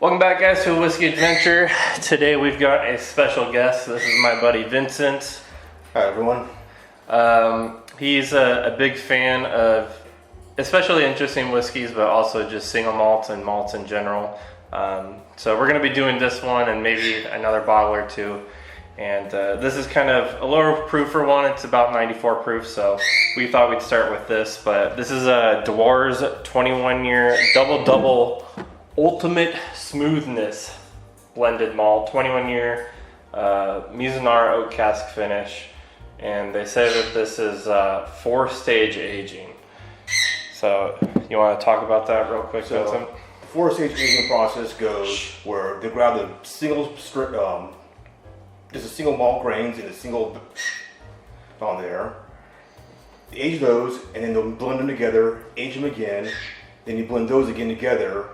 Welcome back, guys, to a Whiskey Adventure. Today we've got a special guest. This is my buddy Vincent. Hi, everyone. He's a big fan of especially interesting whiskeys, but also just single malts and malts in general. So we're going to be doing this one and maybe another bottle or two. And this is kind of a lower proofer one. It's about 94 proof, so we thought we'd start with this. But this is a Dewar's 21-year double ultimate smoothness blended malt, 21-year Mizunara oak cask finish. And they say that this is 4-stage aging. So you want to talk about that real quick, Vincent? The 4-stage aging process goes where they grab the single strip, just a single malt grains and a single on there. They age those, and then they'll blend them together, age them again. Then you blend those again together,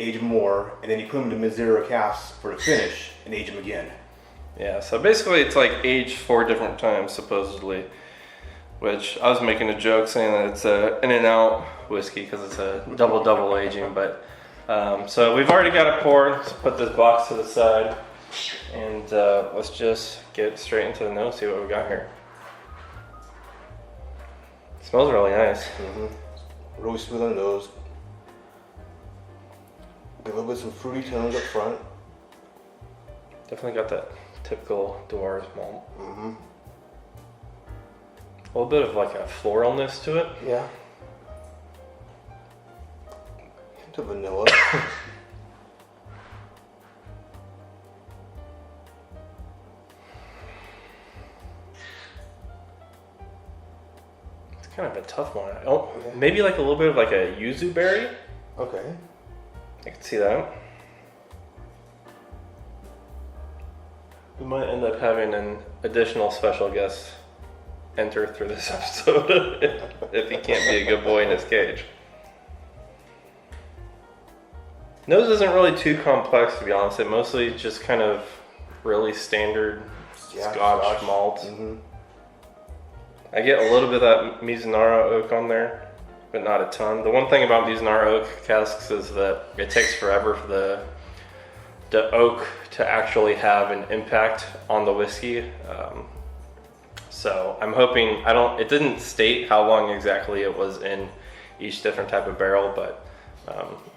age them more, and then you put them in Mizunara casks for the finish and age them again. Yeah, so basically it's like aged 4 different times supposedly, which I was making a joke saying that it's a in and out whiskey because it's a double aging. But so we've already got it poured. Let's put this box to the side and let's just get straight into the nose, see what we got here. It smells really nice. Mm-hmm. Really smooth on the nose. Get a little bit of some fruity tones up front. Definitely got that typical Dewar's malt. Mm-hmm. A little bit of like a floralness to it. Yeah. Hint of vanilla. It's kind of a tough one. Oh, maybe like a little bit of like a yuzu berry. Okay. I can see that. We might end up having an additional special guest enter through this episode if he can't be a good boy in his cage. Nose isn't really too complex, to be honest. It mostly just kind of really standard Scotch malt. Mm-hmm. I get a little bit of that Mizunara oak on there, but not a ton. The one thing about Mizunara oak casks is that it takes forever for the oak to actually have an impact on the whiskey. So I'm hoping, it didn't state how long exactly it was in each different type of barrel, but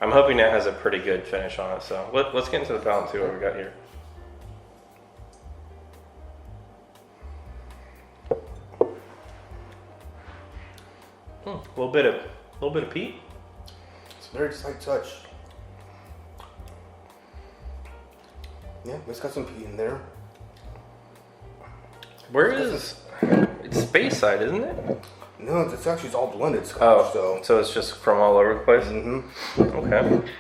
I'm hoping it has a pretty good finish on it. So let's get into the palate and see what we got here. A little bit of peat. It's a very slight touch. Yeah, it's got some peat in there. Where is it's Space Side, isn't it? No, it's actually all blended Scotch. So it's just from all over the place. Mm-hmm. Okay.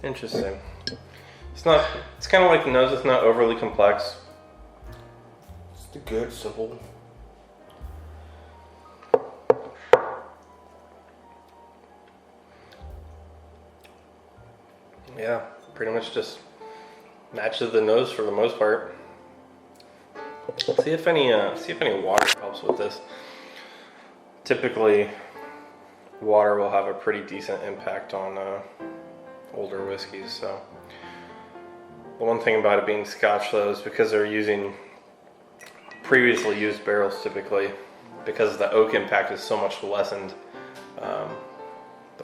Interesting. It's kind of like the nose. It's not overly complex. It's good, simple. Yeah, pretty much just matches the nose for the most part. See if any water helps with this. Typically, water will have a pretty decent impact on older whiskeys. So the one thing about it being Scotch, though, is because they're using previously used barrels typically, because the oak impact is so much lessened. The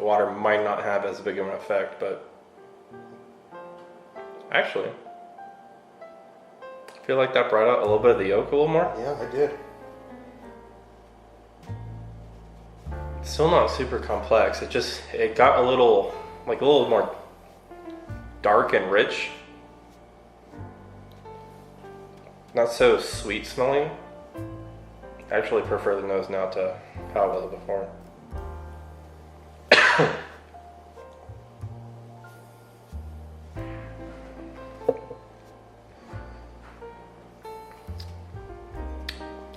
water might not have as big of an effect, but actually, I feel like that brought out a little bit of the oak a little more. Yeah, I did. It's still not super complex. It got a little more dark and rich. Not so sweet smelling. I actually prefer the nose now to how it was before.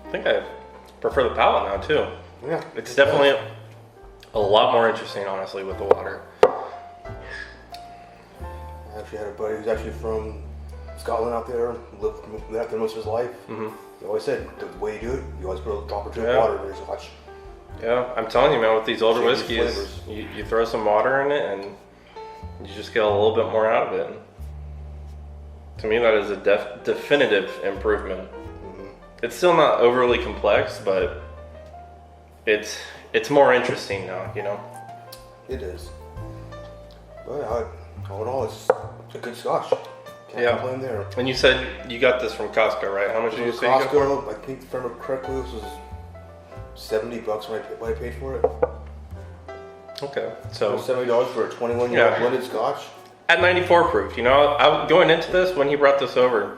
I think I prefer the palate now too. Yeah. It's definitely a lot more interesting, honestly, with the water. I actually had a buddy who's actually from Scotland out there, lived out there most of his life. Mm-hmm. He always said the way you do it, you always put a drop or two of water in your Scotch. Yeah, I'm telling you, man, with these older Changes whiskeys, flavors. you throw some water in it and you just get a little bit more out of it. To me, that is a definitive improvement. It's still not overly complex, but it's more interesting now, you know? It is. But all in all, it's a good Scotch. Can't Yeah. complain there. And you said you got this from Costco, right? How much did you say you got for it? Costco, I think if I remember correctly, this was $70 when I paid for it. Okay, So so $70 for a 21-year-old Yeah. blended Scotch. at 94 proof, you know, going into this, when he brought this over,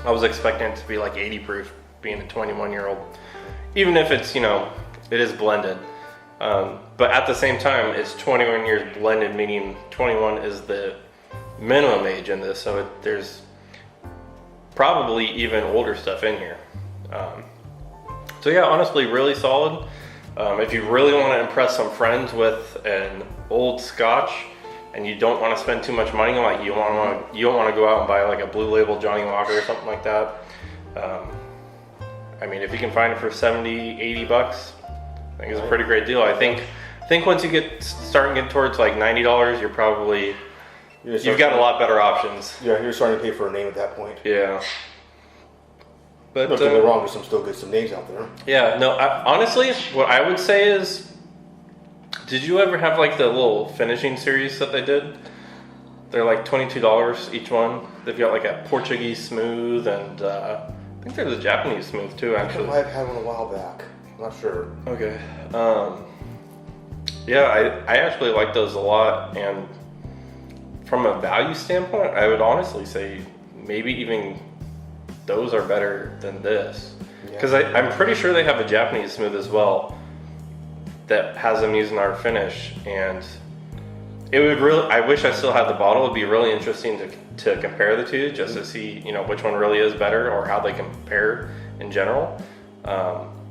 I was expecting it to be like 80 proof, being a 21-year-old. Even if it's, you know, it is blended. But at the same time, it's 21 years blended, meaning 21 is the minimum age in this. So there's probably even older stuff in here. So yeah, honestly, really solid. If you really want to impress some friends with an old Scotch and you don't want to spend too much money, like you don't want to go out and buy like a Blue Label Johnny Walker or something like that. I mean, if you can find it for 70, 80 bucks, I think it's a pretty great deal. I think once you get towards like $90, you've got a lot better options. Yeah, you're starting to pay for a name at that point. Yeah. But Don't get me wrong, there's some names out there. yeah, no, honestly, what I would say is, did you ever have like the little finishing series that they did? They're like $22 each one. They've got like a Portuguese smooth and I think there's a Japanese smooth too, actually. I might have had one a while back. I'm not sure. Okay. Yeah, I actually like those a lot, and from a value standpoint, I would honestly say maybe even those are better than this. Because I'm pretty sure they have a Japanese smooth as well that has them using our finish, and it would really, I wish I still had the bottle. It'd be really interesting to compare the two, just to see, you know, which one really is better or how they compare in general.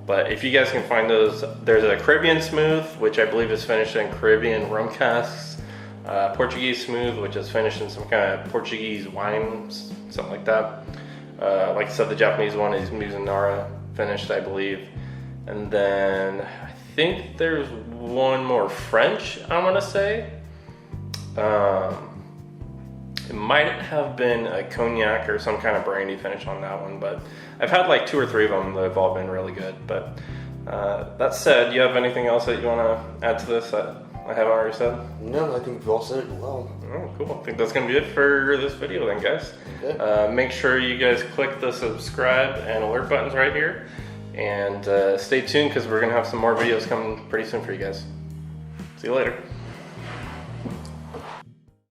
But if you guys can find those, there's a Caribbean smooth, which I believe is finished in Caribbean rum casks. Portuguese smooth, which is finished in some kind of Portuguese wine, something like that. Like I said, the Japanese one is Mizunara finished, I believe. And then I think there's one more French, I'm gonna say. It might have been a cognac or some kind of brandy finish on that one, but I've had like 2 or 3 of them that have all been really good. But that said, do you have anything else that you want to add to this that I haven't already said? No, I think we've all said it well. Oh, cool. I think that's going to be it for this video then, guys. Okay. Make sure you guys click the subscribe and alert buttons right here. And stay tuned because we're going to have some more videos coming pretty soon for you guys. See you later.